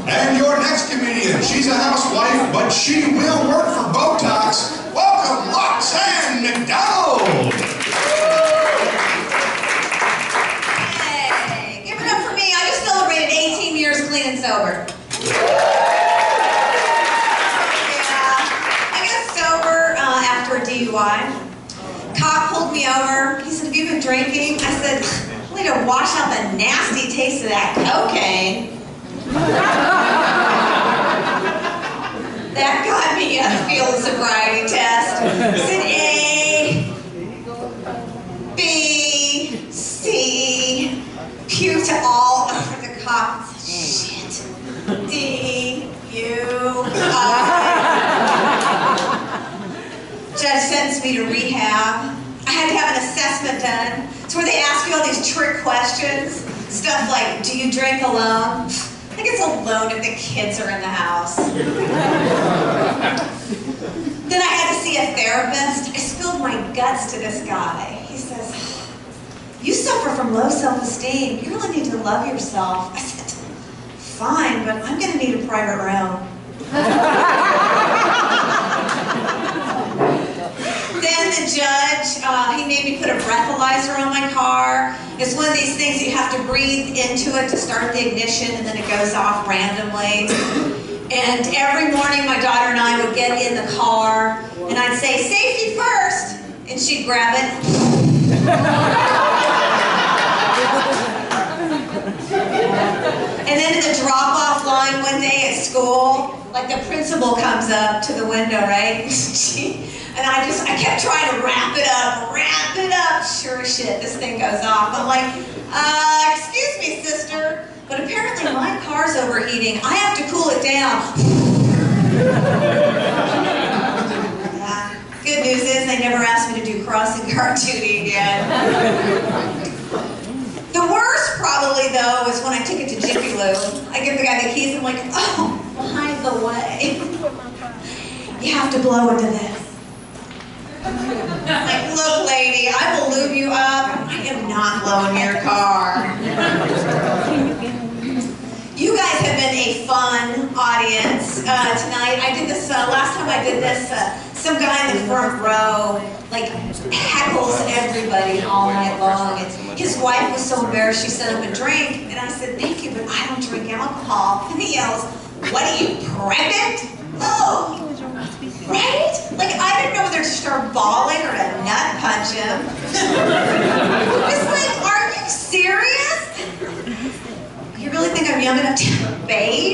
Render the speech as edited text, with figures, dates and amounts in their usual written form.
And your next comedian, she's a housewife, but she will work for Botox. Welcome, Roxanne McDonald! Hey, give it up for me. I just celebrated 18 years clean and sober. I got sober after a DUI. Cop pulled me over. He said, "Have you been drinking?" I said, "I need to wash out the nasty taste of that cocaine." That got me a field sobriety test. I said A, B, C, puked all over the cop. I said, "Shit. D, U, I." Judge sentenced me to rehab. I had to have an assessment done. It's where they ask you all these trick questions. Stuff like, do you drink alone? I think it's alone if the kids are in the house. Then I had to see a therapist. I spilled my guts to this guy. He says, "You suffer from low self-esteem. You really need to love yourself." I said, "Fine, but I'm going to need a private room." Then the judge, he made me put a breathalyzer on my car. It's one of these things you have to breathe into it to start the ignition, and then it goes off randomly. And every morning my daughter and I would get in the car, and I'd say, "Safety first," and she'd grab it. And then in the drop-off line one day at school, like the principal comes up to the window, right? And I kept trying to wrap it up. Sure as shit, this thing goes off. I'm like, "Excuse me, sister, but apparently my car's overheating. I have to cool it down." Good news is they never asked me to do crossing guard duty again. The worst probably though is when I took it to Jiffy Lube. I give the guy the keys and I'm like, "Oh, by the way, you have to blow into this." Like, "Look, lady, I will lube you up. I am not blowing your car." You guys have been a fun audience tonight. I did this, last time I did this, some guy in the front row, like, heckles everybody all night long. And his wife was so embarrassed she set up a drink. And I said, "Thank you, but I don't drink alcohol." And he yells, "What are you, pregnant?" Oh! Right? Like, I didn't know whether to start bawling or to nut punch him. It's like, are you serious? You really think I'm young enough to bathe?